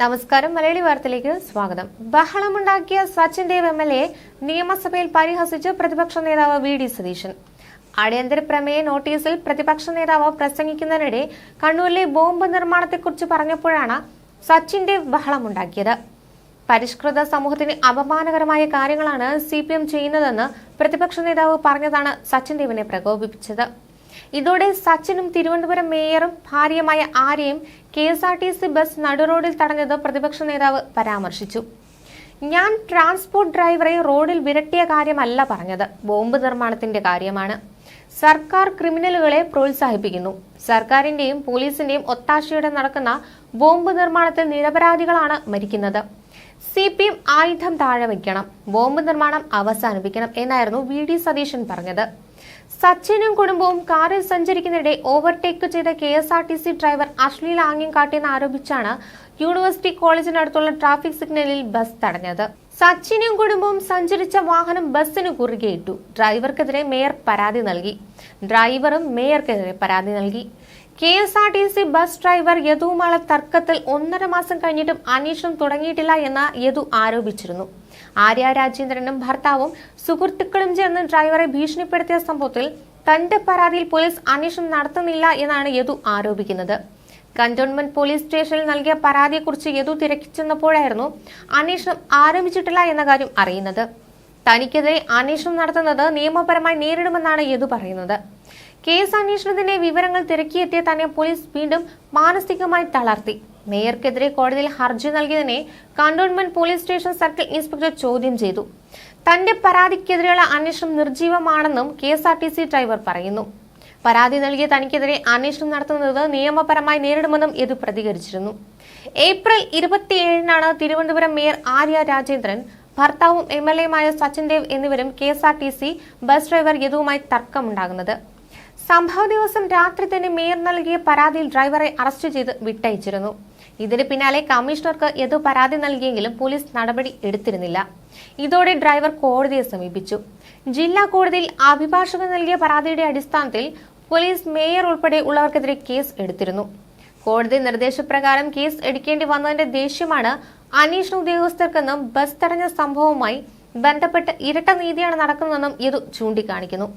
നമസ്കാരം. മലയാളി വാർത്തയിലേക്ക് സ്വാഗതം. ബഹളമുണ്ടാക്കിയ സച്ചിൻ ദേവ് MLA നിയമസഭയിൽ പരിഹസിച്ച് പ്രതിപക്ഷ നേതാവ് VD സതീശൻ. അടിയന്തര പ്രമേയ നോട്ടീസിൽ പ്രതിപക്ഷ നേതാവ് പ്രസംഗിക്കുന്നതിനിടെ കണ്ണൂരിലെ ബോംബ് നിർമ്മാണത്തെക്കുറിച്ച് പറഞ്ഞപ്പോഴാണ് സച്ചിൻ ദേവ് ബഹളമുണ്ടാക്കിയത്. പരിഷ്കൃത സമൂഹത്തിന് അപമാനകരമായ കാര്യങ്ങളാണ് CPM ചെയ്യുന്നതെന്ന് പ്രതിപക്ഷ നേതാവ് പറഞ്ഞതാണ് സച്ചിൻ ദേവിനെ പ്രകോപിപ്പിച്ചത്. ഇതോടെ സച്ചിനും തിരുവനന്തപുരം മേയറും ഭാര്യയുമായ ആര്യയും KSRTC ബസ് നടുറോഡിൽ തടഞ്ഞത് പ്രതിപക്ഷ നേതാവ് പരാമർശിച്ചു. ഞാൻ ട്രാൻസ്പോർട്ട് ഡ്രൈവറെ റോഡിൽ വിരട്ടിയ കാര്യമല്ല പറഞ്ഞത്, ബോംബ് നിർമ്മാണത്തിന്റെ കാര്യമാണ്. സർക്കാർ ക്രിമിനലുകളെ പ്രോത്സാഹിപ്പിക്കുന്നു. സർക്കാരിന്റെയും പോലീസിന്റെയും ഒത്താശയോടെ നടക്കുന്ന ബോംബ് നിർമ്മാണത്തിൽ നിരപരാധികളാണ് മരിക്കുന്നത്. CPM ആയുധം താഴെ വയ്ക്കണം, ബോംബ് നിർമ്മാണം അവസാനിപ്പിക്കണം എന്നായിരുന്നു VD സതീശൻ പറഞ്ഞത്. സച്ചിനും കുടുംബവും കാറിൽ സഞ്ചരിക്കുന്നതിനിടെ ഓവർടേക്ക് ചെയ്ത KSRTC ഡ്രൈവർ അശ്ലീല ആംഗ്യം കാട്ടിയെന്ന് ആരോപിച്ചാണ് യൂണിവേഴ്സിറ്റി കോളേജിനടുത്തുള്ള ട്രാഫിക് സിഗ്നലിൽ ബസ് തടഞ്ഞത്. സച്ചിനും കുടുംബവും സഞ്ചരിച്ച വാഹനം ബസ്സിന് കുറുകെയിട്ടു. ഡ്രൈവർക്കെതിരെ മേയർ പരാതി നൽകി. ഡ്രൈവറും മേയർക്കെതിരെ പരാതി നൽകി. KSRTC ബസ് ഡ്രൈവർ യദുവുമായുള്ള തർക്കത്തിൽ 1.5 മാസം കഴിഞ്ഞിട്ടും അന്വേഷണം തുടങ്ങിയിട്ടില്ല എന്ന് യദു ആരോപിച്ചിരുന്നു. ആര്യ രാജേന്ദ്രനും ഭർത്താവും സുഹൃത്തുക്കളും ചേർന്ന് ഡ്രൈവറെ ഭീഷണിപ്പെടുത്തിയ സംഭവത്തിൽ തന്റെ പരാതിയിൽ പോലീസ് അന്വേഷണം നടത്തുന്നില്ല എന്നാണ് യദു ആരോപിക്കുന്നത്. കന്റോൺമെന്റ് പോലീസ് സ്റ്റേഷനിൽ നൽകിയ പരാതിയെക്കുറിച്ച് യദു തിരക്കിച്ചെന്നപ്പോഴായിരുന്നു അന്വേഷണം ആരംഭിച്ചിട്ടില്ല എന്ന കാര്യം അറിയുന്നത്. തനിക്കെതിരെ അന്വേഷണം നടത്തുന്നത് നിയമപരമായി നേരിടുമെന്നാണ് യദു പറയുന്നത്. കേസ് അന്വേഷണത്തിന്റെ വിവരങ്ങൾ തിരക്കിയെത്തിയ തന്നെ പോലീസ് വീണ്ടും മാനസികമായി തളർത്തി. മേയർക്കെതിരെ കോടതിയിൽ ഹർജി നൽകിയതിനെ cantonment police station circle inspector ചോദ്യം ചെയ്തു. തന്റെ പരാതിക്കെതിരെയുള്ള അന്വേഷണം നിർജീവമാണെന്നും KSRTC ഡ്രൈവർ പറയുന്നു. പരാതി നൽകിയ തനിക്കെതിരെ അന്വേഷണം നടത്തുന്നത് നിയമപരമായി നേരിടുമെന്നും യദു പ്രതികരിച്ചിരുന്നു. ഏപ്രിൽ 27-നാണ് തിരുവനന്തപുരം മേയർ ആര്യ രാജേന്ദ്രൻ, ഭർത്താവും MLAയുമായ സച്ചിൻ ദേവ് എന്നിവരും KSRTC ബസ് ഡ്രൈവർ യദുവുമായി തർക്കമുണ്ടാകുന്നത്. സംഭവ ദിവസം രാത്രി തന്നെ മേയർ നൽകിയ പരാതിയിൽ ഡ്രൈവറെ അറസ്റ്റ് ചെയ്ത് വിട്ടയച്ചിരുന്നു. ഇതിന് പിന്നാലെ കമ്മീഷണർക്ക് യദു പരാതി നൽകിയെങ്കിലും പോലീസ് നടപടി എടുത്തിരുന്നില്ല. ഇതോടെ ഡ്രൈവർ കോടതിയെ സമീപിച്ചു. ജില്ലാ കോടതിയിൽ അഭിഭാഷകൻ നൽകിയ പരാതിയുടെ അടിസ്ഥാനത്തിൽ പോലീസ് മേയർ ഉൾപ്പെടെ ഉള്ളവർക്കെതിരെ കേസ് എടുത്തിരുന്നു. കോടതി നിർദ്ദേശപ്രകാരം കേസ് എടുക്കേണ്ടി വന്നതിന്റെ ദേഷ്യമാണ് അന്വേഷണ ഉദ്യോഗസ്ഥർക്കെന്നും ബസ് തടഞ്ഞ സംഭവവുമായി ബന്ധപ്പെട്ട് ഇരട്ട നീതിയാണ് നടക്കുന്നതെന്നും യദു ചൂണ്ടിക്കാണിക്കുന്നു.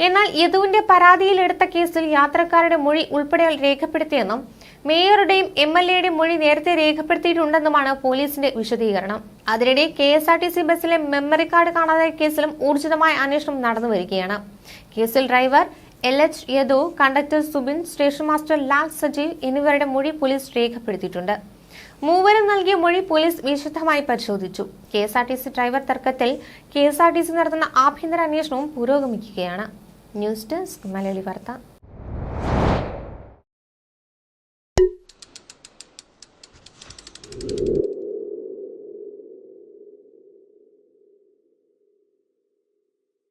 എന്നാൽ യദുവിന്റെ പരാതിയിൽ എടുത്ത കേസിൽ യാത്രക്കാരുടെ മൊഴി ഉൾപ്പെടെ രേഖപ്പെടുത്തിയെന്നും മേയറുടെയും MLAയുടെയും മൊഴി നേരത്തെ രേഖപ്പെടുത്തിയിട്ടുണ്ടെന്നുമാണ് പോലീസിന്റെ വിശദീകരണം. അതിനിടെ KSRTC ബസ്സിലെ മെമ്മറി കാർഡ് കാണാതായ കേസിലും ഊർജിതമായ അന്വേഷണം നടന്നു വരികയാണ്. കേസിൽ driver LH Yadu, conductor Subin, station master Lal Sajeev എന്നിവരുടെ മൊഴി പോലീസ് രേഖപ്പെടുത്തിയിട്ടുണ്ട്. മൂവരും നൽകിയ മൊഴി പോലീസ് വിശദമായി പരിശോധിച്ചു. KSRTC ഡ്രൈവർ തർക്കത്തിൽ KSRTC നടത്തുന്ന ആഭ്യന്തര അന്വേഷണവും പുരോഗമിക്കുകയാണ്. ന്യൂസ് ഡെസ്ക് മലയാളി വാർത്ത.